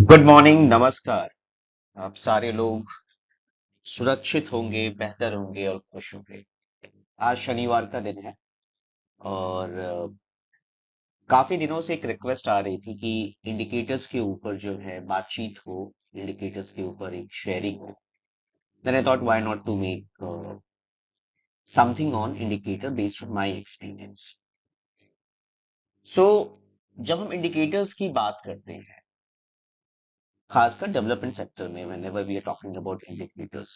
Good morning, नमस्कार। आप सारे लोग सुरक्षित होंगे, बेहतर होंगे और खुश होंगे। आज शनिवार का दिन है और काफी दिनों से एक रिक्वेस्ट आ रही थी कि इंडिकेटर्स के ऊपर जो है बातचीत हो, इंडिकेटर्स के ऊपर एक शेयरिंग हो। Then I thought why not to make something on indicator based on my experience. So जब हम इंडिकेटर्स की बात करते हैं, खासकर डेवलपमेंट सेक्टर में, whenever we are talking about indicators,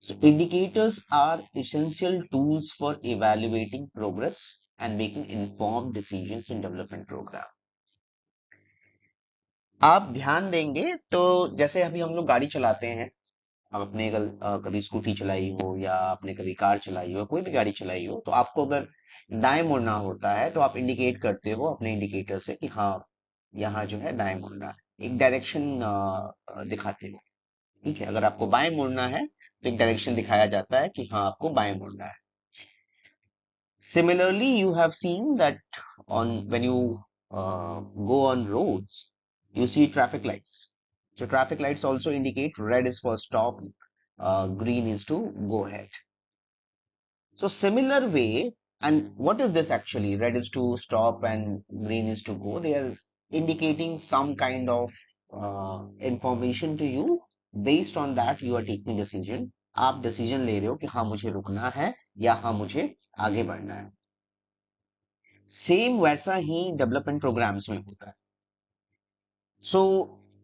so indicators are essential tools for evaluating progress and making informed decisions in development program. आप ध्यान देंगे तो जैसे अभी हम लोग गाड़ी चलाते हैं, हम अपने कभी स्कूटी चलाई हो या आपने कभी कार चलाई हो, कोई भी गाड़ी चलाई हो, तो आपको अगर दाएं मुड़ना होता है तो आप इंडिकेट करते हो अपने इंडिकेटर से कि हाँ, यहाँ जो है दाएं मुड़ना है, एक डायरेक्शन दिखाते हो। ठीक है, अगर आपको बाएं मुड़ना है तो एक डायरेक्शन दिखाया जाता है कि हाँ, आपको बाएं मुड़ना है। Similarly, you have seen that on when you go on roads, you see traffic lights. So traffic lights also indicate red is for stop, green is to go ahead. So similar way, and what is this actually? Red is to stop and green is to go. They are indicating some kind of information to you. Based on that, you are taking decision. आप decision ले रहे हो कि हाँ, मुझे रुकना है या हाँ, मुझे आगे बढ़ना है। सेम वैसा ही डेवलपमेंट प्रोग्राम्स में होता है। So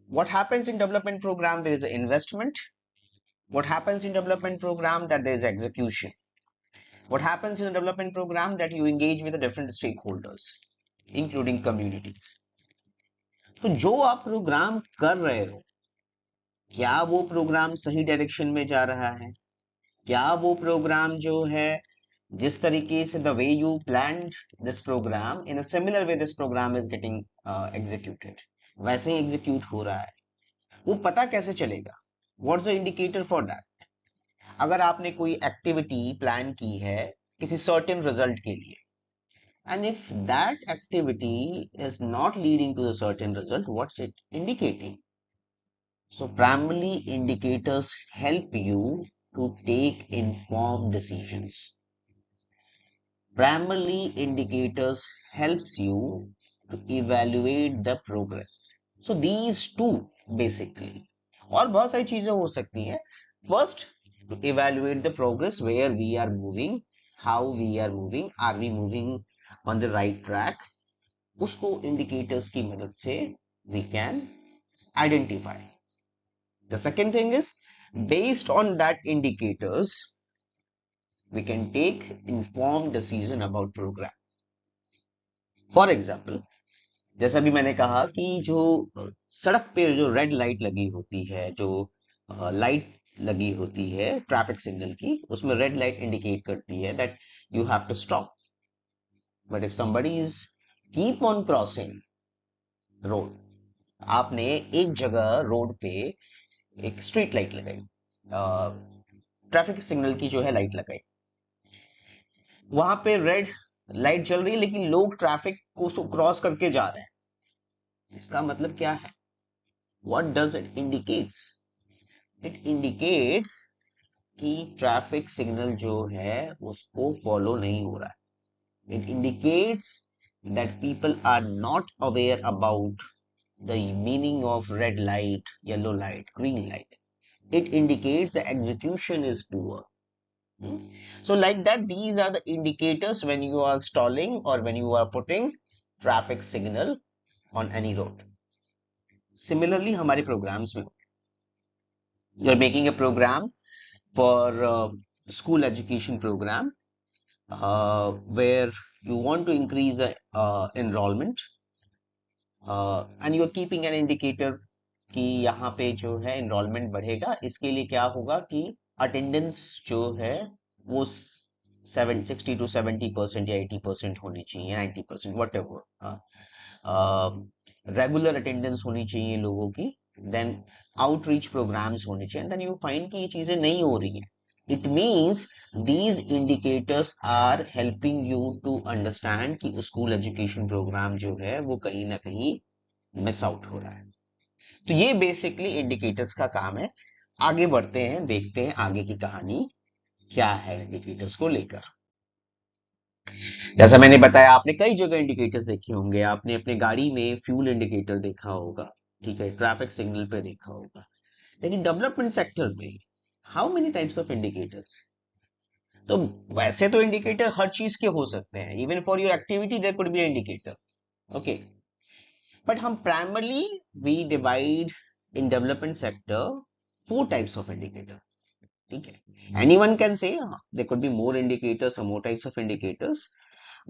what happens in development program, there is investment. What happens in development program, that there is execution. What happens in development program, that you engage with different stakeholders including communities. तो जो आप programme कर रहे हो, क्या वो programme सही direction में जा रहा है? क्या वो प्रोग्राम जो है, जिस तरीके से the way you planned this program, in a similar way this program is getting executed, वैसे ही एग्जीक्यूट हो रहा है? वो पता कैसे चलेगा? What's the indicator for that? अगर आपने कोई एक्टिविटी प्लान की है किसी सर्टेन रिजल्ट के लिए, and if that activity is not leading to the certain result, what's it indicating? So primarily indicators help you to take informed decisions. Primarily indicators helps you to evaluate the progress. So these two basically. और बहुत सारी चीजें हो सकती हैं. First, to evaluate the progress, where we are moving, how we are moving, are we moving on the right track? उसको indicators की मदद से we can identify. The second thing is, based on that indicators, we can take informed decision about program. For example, जैसा भी मैंने कहा कि जो सड़क पे जो रेड लाइट लगी होती है, जो लाइट लगी होती है ट्रैफिक सिग्नल की, उसमें रेड लाइट इंडिकेट करती है that you have to stop. But if somebody is keep on crossing road, आपने एक जगह रोड पे एक स्ट्रीट लाइट लगाई, ट्रैफिक सिग्नल की जो है लाइट लगाई, वहां पे रेड लाइट जल रही है लेकिन लोग ट्रैफिक को क्रॉस करके जा रहे हैं। इसका मतलब क्या है? What does it indicates? It indicates कि ट्रैफिक सिग्नल जो है उसको फॉलो नहीं हो रहा है। It indicates that people are not aware about the meaning of red light, yellow light, green light. It indicates the execution is poor. Hmm? So like that, these are the indicators when you are stalling or when you are putting traffic signal on any road. Similarly, हमारे programs में, you are making a program for school education program where you want to increase the enrollment, and you are keeping an indicator कि यहाँ पे जो है enrollment बढ़ेगा। इसके लिए क्या होगा कि attendance जो है वो 60 to 70% या 80% होनी चाहिए, 90% वट एवर, रेगुलर अटेंडेंस होनी चाहिए लोगों की। देन आउटरीच प्रोग्राम्स होने चाहिए। देन यू फाइंड कि ये चीजें नहीं हो रही हैं। It means these indicators are helping you to understand कि स्कूल एजुकेशन प्रोग्राम जो है वो कहीं ना कहीं मिस आउट हो रहा है। तो ये बेसिकली इंडिकेटर्स का काम है। आगे बढ़ते हैं, देखते हैं आगे की कहानी क्या है इंडिकेटर्स को लेकर। जैसा मैंने बताया, आपने कई जगह इंडिकेटर्स देखे होंगे। आपने अपने गाड़ी में फ्यूल इंडिकेटर देखा होगा, ठीक है, ट्रैफिक सिग्नल पे देखा होगा। लेकिन डेवलपमेंट सेक्टर में how many types of indicators? तो वैसे तो इंडिकेटर हर चीज के हो सकते हैं, even for your activity there could be indicator, okay. But हम primarily we divide in development sector four types of indicator, ठीक है। Anyone can say there could be more indicators और मोर टाइप्स ऑफ इंडिकेटर्स,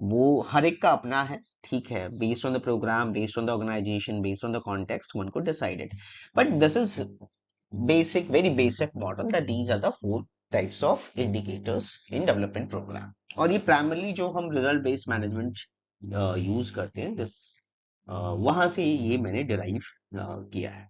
वो हर एक का अपना है, ठीक है। Based on the program, based on the organization, based on the context, one could decide it. But this is basic, very basic model that these are the four types of indicators in development program। और ये primarily जो हम result based management use करते हैं, this वहां से ये मैंने डिराइव किया है।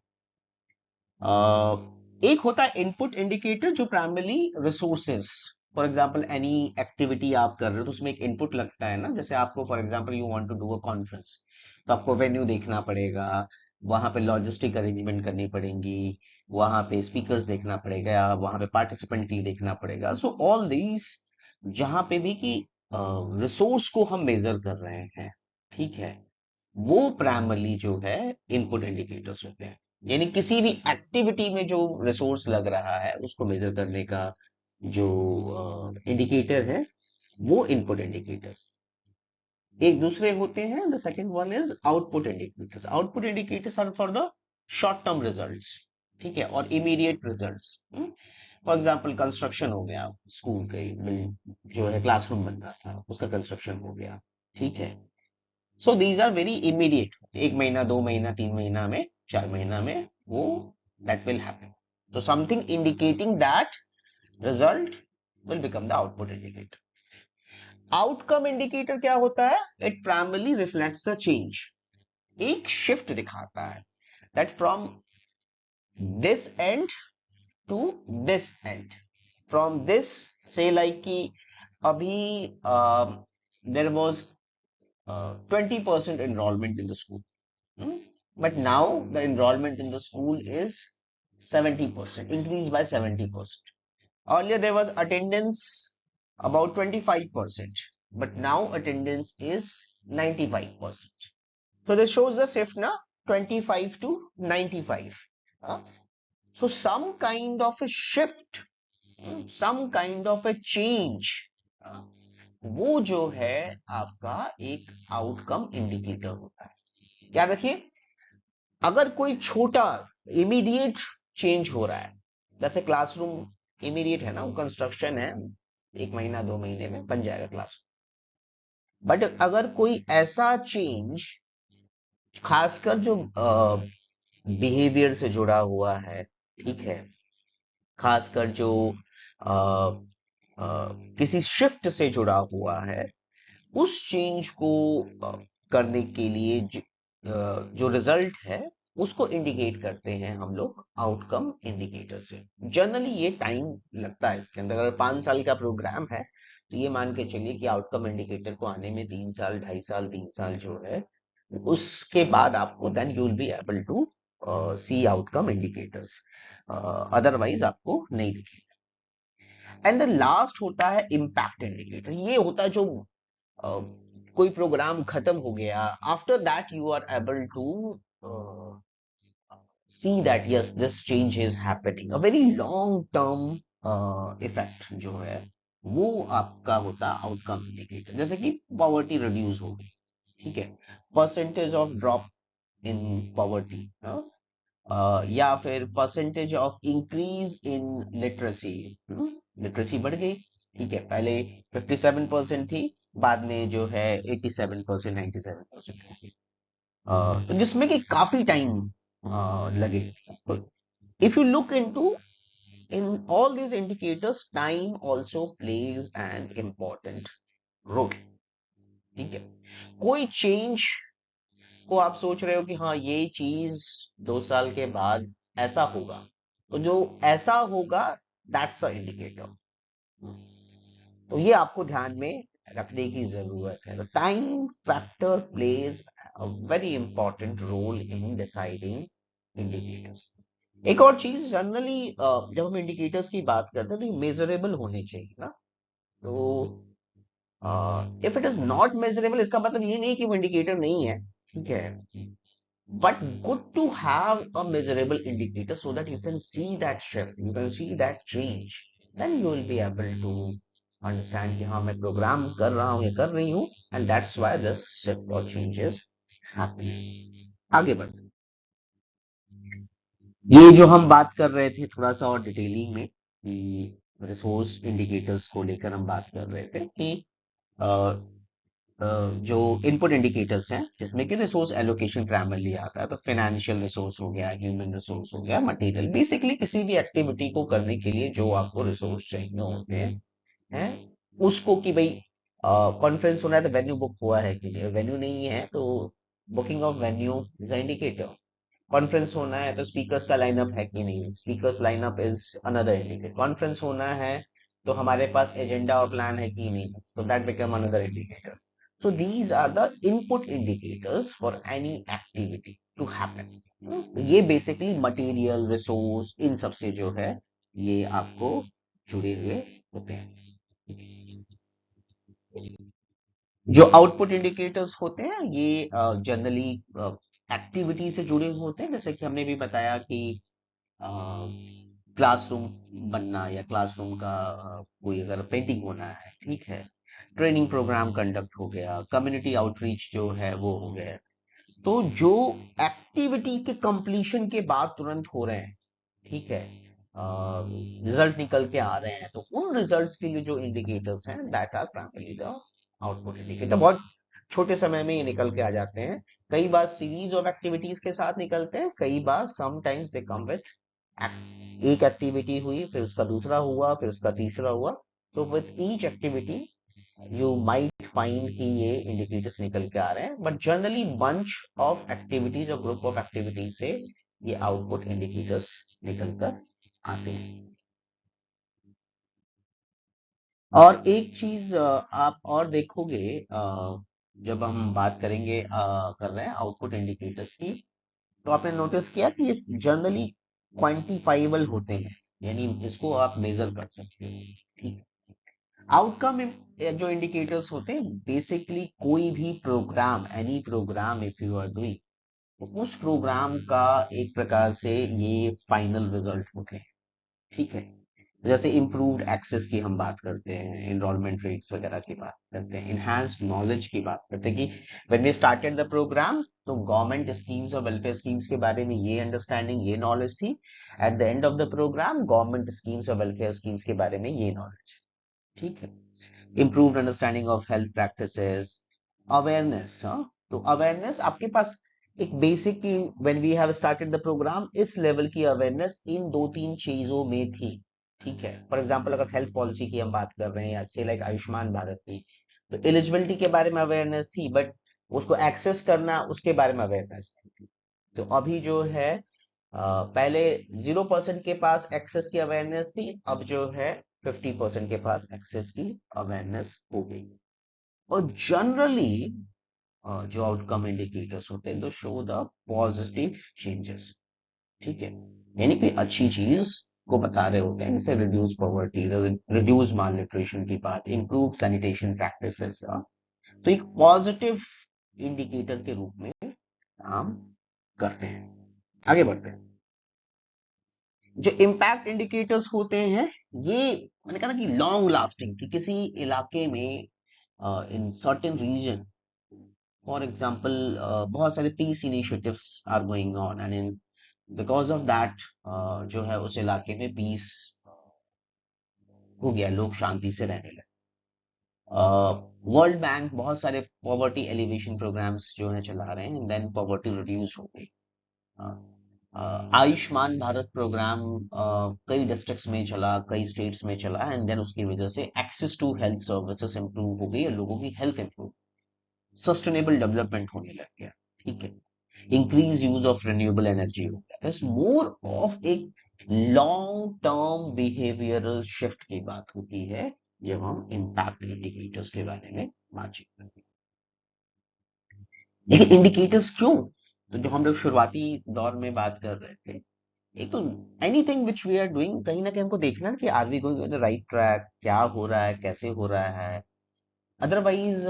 एक होता है इनपुट इंडिकेटर जो primarily resources, for example any activity आप कर रहे हो तो उसमें एक इनपुट लगता है ना। जैसे आपको for example you want to do a conference, तो आपको वेन्यू देखना पड़ेगा, वहां पे लॉजिस्टिक अरेंजमेंट करनी पड़ेगी, वहां पे स्पीकर्स देखना पड़ेगा, वहां पे पार्टिसिपेंट के लिए देखना पड़ेगा। सो ऑल दीज जहां पे भी कि रिसोर्स को हम मेजर कर रहे हैं, ठीक है, वो प्राइमरली जो है इनपुट इंडिकेटर्स होते हैं। यानी किसी भी एक्टिविटी में जो रिसोर्स लग रहा है उसको मेजर करने का जो इंडिकेटर है वो इनपुट इंडिकेटर्स। एक दूसरे होते हैं, the second one is output indicators. Output indicators are for the short term results, ठीक है, और immediate results. For example construction हो गया, स्कूल के जो है क्लासरूम बन रहा था उसका कंस्ट्रक्शन हो गया, ठीक है। So these are very immediate, एक महीना, 2 महीना, 3 महीना में, 4 महीना में वो दैट विल हैपन। तो something indicating that result will become the output indicator. Outcome indicator क्या होता है? It primarily reflects a change, एक शिफ्ट दिखाता है, that from this end to this end, from this say like कि अभी there was 20% enrollment in the school. But now the enrollment in the school is 70%, increased by 70%. Earlier there was attendance about 25%, but now attendance is 95%. So this shows the shift now 25 to 95. Uh, So some kind of a shift, some kind of a change, uh, वो जो है आपका एक outcome indicator होता है। याद रखिए, अगर कोई छोटा इमीडिएट चेंज हो रहा है, जैसे क्लासरूम इमीडिएट है ना, वो कंस्ट्रक्शन है, 1 महीना 2 महीने में बन जाएगा क्लास। बट अगर कोई ऐसा चेंज, खासकर जो बिहेवियर से जुड़ा हुआ है, ठीक है, खासकर जो अ, किसी शिफ्ट से जुड़ा हुआ है, उस चेंज को करने के लिए जो रिजल्ट है उसको इंडिकेट करते हैं हम लोग आउटकम इंडिकेटर से। जनरली ये टाइम लगता है इसके अंदर। अगर 5 साल का प्रोग्राम है तो ये मान के चलिए कि आउटकम इंडिकेटर को आने में 3 साल, 2.5 साल, 3 साल जो है, उसके बाद आपको then you will be able to see outcome indicators, otherwise आपको नहीं दिखेगा। एंड द लास्ट होता है इम्पैक्ट इंडिकेटर। ये होता है जो कोई प्रोग्राम खत्म हो गया, after that you are able to see that yes this change is happening, a very long term effect जो है वो आपका होता है आउटकम इंडिकेटर। जैसे कि पॉवर्टी रिड्यूस हो गई, ठीक है, percentage of drop in poverty, या फिर percentage of increase in literacy, literacy बढ़ गई, ठीक है, पहले 57% थी, बाद में जो है 87%, 97% हो गई। तो जिसमें कि काफी टाइम लगे। If you look into in all these indicators, time also plays an important role, ठीक है। कोई चेंज को आप सोच रहे हो कि हाँ ये चीज 2 साल के बाद ऐसा होगा, तो जो ऐसा होगा दैट्स अ इंडिकेटर। तो ये आपको ध्यान में रखने की जरूरत है। Time factor plays a very important role in deciding indicators. एक और चीज जनरली जब हम इंडिकेटर्स की बात करते हैं तो मेजरेबल होने चाहिए ना। तो if it is not measurable इसका मतलब ये नहीं कि वो इंडिकेटर नहीं है, ठीक है, but good to have a measurable indicator so that you can see that shift, you can see that change, then you will be able to understand कि हाँ मैं प्रोग्राम कर रहा हूँ या कर रही हूँ, and that's why this shift or change is happening। आगे बढ़ते हैं। ये जो हम बात कर रहे थे थोड़ा सा और डिटेलिंग में कि रिसोर्स इंडिकेटर्स को लेकर हम बात कर रहे थे कि जो इनपुट इंडिकेटर्स हैं जिसमें कि रिसोर्स एलोकेशन प्राइमरली आता है, तो फाइनेंशियल रिसोर्स हो गया, ह्यूमन रिसोर्स हो गया, मटेरियल, बेसिकली किसी भी एक्टिविटी को करने के लिए जो आपको रिसोर्स चाहिए होते हैं उसको कि भाई कॉन्फ्रेंस होना है तो वेन्यू बुक हुआ है कि नहीं, वेन्यू नहीं है तो booking of venue is indicator. Conference होना है तो स्पीकर्स का लाइनअप है कि नहीं, speakers lineup is another indicator. Conference होना है तो हमारे पास एजेंडा और प्लान है कि नहीं, तो that become another indicator. So these are the input indicators for any activity to happen। ये बेसिकली मटेरियल रिसोर्स इन सब से जो है ये आपको जुड़े हुए होते हैं। जो आउटपुट इंडिकेटर्स होते हैं ये जनरली एक्टिविटी से जुड़े हुए होते हैं, जैसे कि हमने भी बताया कि क्लासरूम बनना या क्लासरूम का कोई अगर पेंटिंग होना है, ठीक है, ट्रेनिंग प्रोग्राम कंडक्ट हो गया, कम्युनिटी आउटरीच जो है वो हो गया। तो जो एक्टिविटी के कंप्लीशन के बाद तुरंत हो रहे हैं, ठीक है, रिजल्ट निकल के आ रहे हैं, तो उन रिजल्ट्स के लिए जो इंडिकेटर्स हैं that are primary the output indicator. बहुत छोटे समय में ये निकल के आ जाते हैं, कई बार सीरीज ऑफ एक्टिविटीज के साथ निकलते हैं, कई बार समटाइम्स दे कम विथ एक एक्टिविटी हुई फिर उसका दूसरा हुआ फिर उसका तीसरा हुआ, तो with each activity you might find कि ये इंडिकेटर्स निकल के आ रहे हैं, but generally bunch of activities और ग्रुप ऑफ एक्टिविटीज से ये आउटपुट इंडिकेटर्स निकल कर आते हैं। और एक चीज आप और देखोगे, जब हम बात करेंगे कर रहे हैं आउटपुट इंडिकेटर्स की, तो आपने नोटिस किया कि ये जनरली क्वांटिफाइबल होते हैं, यानी इसको आप मेजर कर सकते हो, ठीक। आउटकम जो इंडिकेटर्स होते हैं बेसिकली कोई भी program, any program if you are doing, तो उस प्रोग्राम का एक प्रकार से ये फाइनल रिजल्ट होते हैं, ठीक है। जैसे इम्प्रूव्ड एक्सेस की हम बात करते हैं, एनरोलमेंट रेट्स वगैरह की बात करते हैं, इनहांस्ड नॉलेज की बात करते हैं कि when we started the program तो गवर्नमेंट स्कीम्स और वेलफेयर स्कीम्स के बारे में ये अंडरस्टैंडिंग, ये नॉलेज थी। At the end of the program government schemes और वेलफेयर स्कीम्स के बारे में ये नॉलेज, ठीक है। Improved understanding of health practices, awareness, हाँ, तो अवेयरनेस आपके पास एक बेसिक की when we have started the program इस लेवल की अवेयरनेस इन दो तीन चीजों में थी, ठीक है। फॉर एग्जांपल अगर हेल्थ पॉलिसी की हम बात कर रहे हैं या से लाइक आयुष्मान भारत की, तो एलिजिबिलिटी के बारे में अवेयरनेस थी, बट उसको एक्सेस करना उसके बारे में अवेयरनेस नहीं थी। तो अभी जो है पहले 0% के पास एक्सेस की अवेयरनेस थी, अब जो है 50% के पास एक्सेस की अवेयरनेस हो गई। और जनरली जो आउटकम इंडिकेटर्स होते हैं तो शो द पॉजिटिव चेंजेस, ठीक है, यानी कोई अच्छी चीज को बता रहे होते हैं, जैसे रिड्यूस पॉवर्टी, रिड्यूस माल न्यूट्रिशन की बात, इंप्रूव सैनिटेशन प्रैक्टिसेस, तो एक पॉजिटिव इंडिकेटर के रूप में काम करते हैं। आगे बढ़ते हैं। जो इम्पैक्ट इंडिकेटर्स होते हैं ये मैंने कहा ना कि लॉन्ग लास्टिंग, कि किसी इलाके में in certain region, for example बहुत सारे peace initiatives are going on and in because of that जो है उस इलाके में पीस हो गया, लोग शांति से रहने लगे। वर्ल्ड बैंक बहुत सारे पॉवर्टी एलिवेशन प्रोग्राम्स जो है चला रहे हैं, देन पॉवर्टी रिड्यूस हो गई। आयुष्मान भारत प्रोग्राम कई डिस्ट्रिक्ट्स में चला, कई स्टेट्स में चला, एंड देन उसकी वजह से access to health services improve हो गई और लोगों की हेल्थ इंप्रूव, सस्टेनेबल डेवलपमेंट होने लग गया, ठीक है। Increase use of renewable energy हो गया, इट्स मोर ऑफ एक लॉन्ग टर्म बिहेवियरल शिफ्ट की बात होती है जब हम इम्पैक्ट इंडिकेटर्स के बारे में बातचीत करते हैं। लेकिन इंडिकेटर्स क्यों, तो जो हम लोग शुरुआती दौर में बात कर रहे थे, एक तो anything which we are doing, कहीं ना कहीं हमको देखना है कि are we going on the right track, क्या हो रहा है, कैसे हो रहा है। Otherwise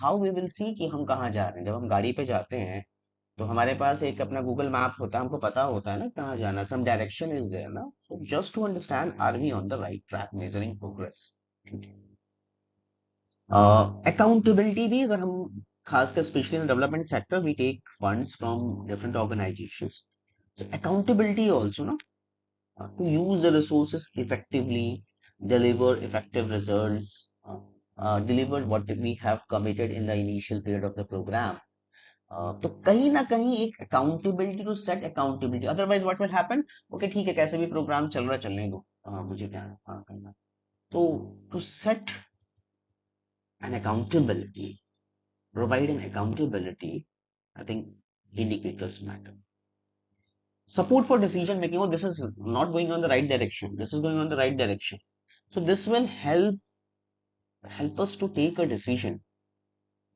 how we will see कि हम कहाँ जा रहे हैं। जब हम गाड़ी पे जाते हैं तो हमारे पास एक अपना गूगल मैप होता है, हमको पता होता है ना कहाँ जाना, सम डायरेक्शन इज देयर ना। So just to understand are we on the right track, measuring progress. Accountability भी, अगर हम खासकर specially in development sector, we take funds from different organizations. So accountability also, no? To use the resources effectively, deliver effective results, deliver what we have committed in the initial period of the program. तो कहीं ना कहीं एक accountability, to set accountability, otherwise what will happen, okay ठीक है कैसे भी programme चल रहा है चलने दो, मुझे क्या है, करना। तो to set an accountability, provide an accountability, I think indicators matter. Support for decision making. Oh, this is not going on the right direction. This is going on the right direction. So this will help us to take a decision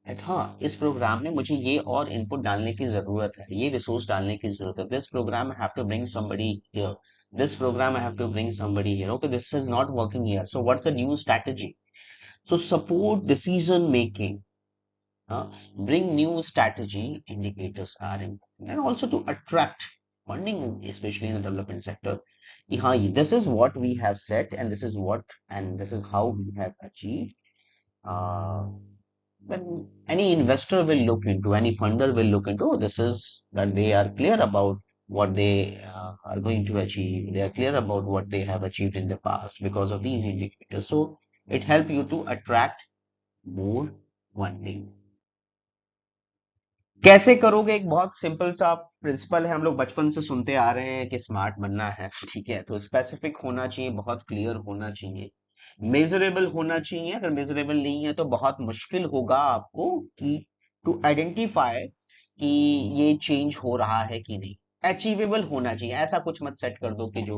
that हाँ, इस programme में मुझे ये और input डालने की जरूरत है, ये रिसोर्स डालने की जरूरत है। This program I have to bring somebody here. This program I have to bring somebody here. Okay, this is not working here. So what's the new strategy? So support decision making. Uh, Bring new strategy indicators are important, and also to attract funding, especially in the development sector. कि हाँ, this is what we have set, and this is what, and this is how we have achieved. Uh, when any investor will look into, any funder will look into, oh, this is that they are clear about what they are going to achieve. They are clear about what they have achieved in the past because of these indicators. So it help you to attract more funding. कैसे करोगे? एक बहुत simple सा principal है, हम लोग बचपन से सुनते आ रहे हैं कि स्मार्ट बनना है, ठीक है? तो स्पेसिफिक होना चाहिए, बहुत क्लियर होना चाहिए, मेजरेबल होना चाहिए। अगर मेजरेबल नहीं है तो बहुत मुश्किल होगा आपको कि टू आइडेंटिफाई कि ये चेंज हो रहा है कि नहीं। अचीवेबल होना चाहिए, ऐसा कुछ मत सेट कर दो कि जो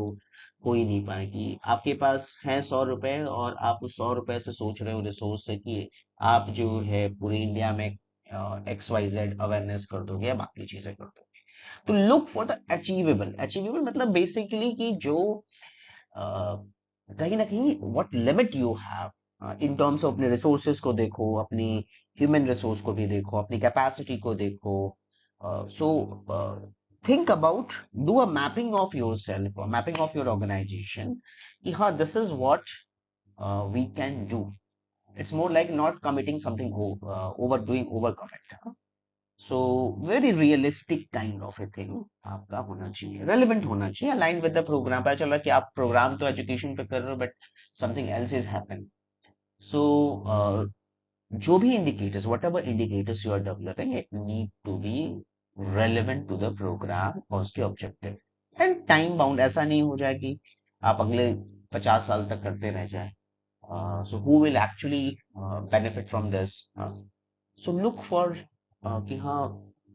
हो ही नहीं पाए। कि आपके पास है 100 रुपए और आप उस 100 रुपए से सोच रहे हो रिसोर्स से कि आप जो है पूरे इंडिया में XYZ अवेयरनेस कर दोगे या बाकी चीजें कर दोगे। तो look for the achievable. Achievable मतलब बेसिकली कि जो कहीं ना कहीं what limit you have in terms of अपने रिसोर्सेज को देखो, अपनी ह्यूमन रिसोर्स को भी देखो, अपनी कैपेसिटी को देखो। So think about, do a mapping of yourself, mapping of your organization कि हाँ this is what we can do. It's more like not committing something overdoing, overcommit. So very realistic kind of a thing आपका होना चाहिए, relevant होना चाहिए, aligned with the program। पता चला कि आप प्रोग्राम तो एजुकेशन पे कर रहे हो, but something else is happening। So जो भी indicators, whatever indicators you are developing, it need to be relevant to the program और उसके objective and time bound। ऐसा नहीं हो जाए कि आप अगले 50 साल तक करते रह जाए। So who will actually benefit from this? So look for कि हाँ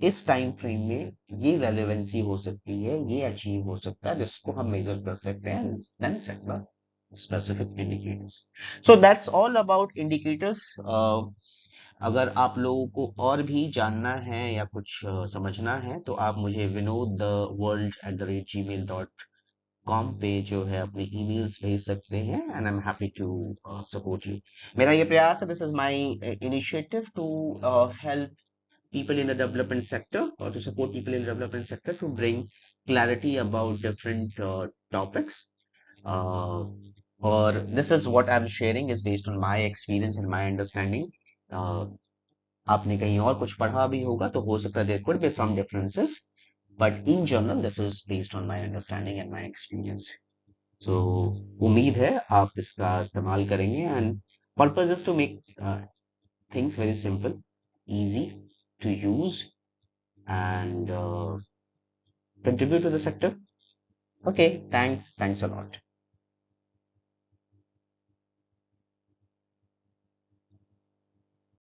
इस टाइम फ्रेम में ये रेलेवेंसी हो सकती है, ये अचीव हो सकता है, जिसको हम मेजर कर सकते हैं, then set the specific indicators. So that's all about indicators. अगर आप लोगों को और भी जानना है या कुछ समझना है तो आप मुझे vinod@gmail.com पे जो है अपनी ईमेल्स भेज सकते हैं, and I am happy to support you. मेरा ये प्रयास है, this is my initiative to help people in the development sector, or to support people in the development sector to bring clarity about different topics. Uh, or this is what I'm sharing is based on my experience and my understanding. Uh, आपने कहीं और कुछ पढ़ा भी होगा तो हो सकता है there could be some differences, but in general this is based on my understanding and my experience. So उम्मीद है आप इसका इस्तेमाल करेंगे, and purpose is to make things very simple, easy to use, and contribute to the sector. Okay, thanks a lot.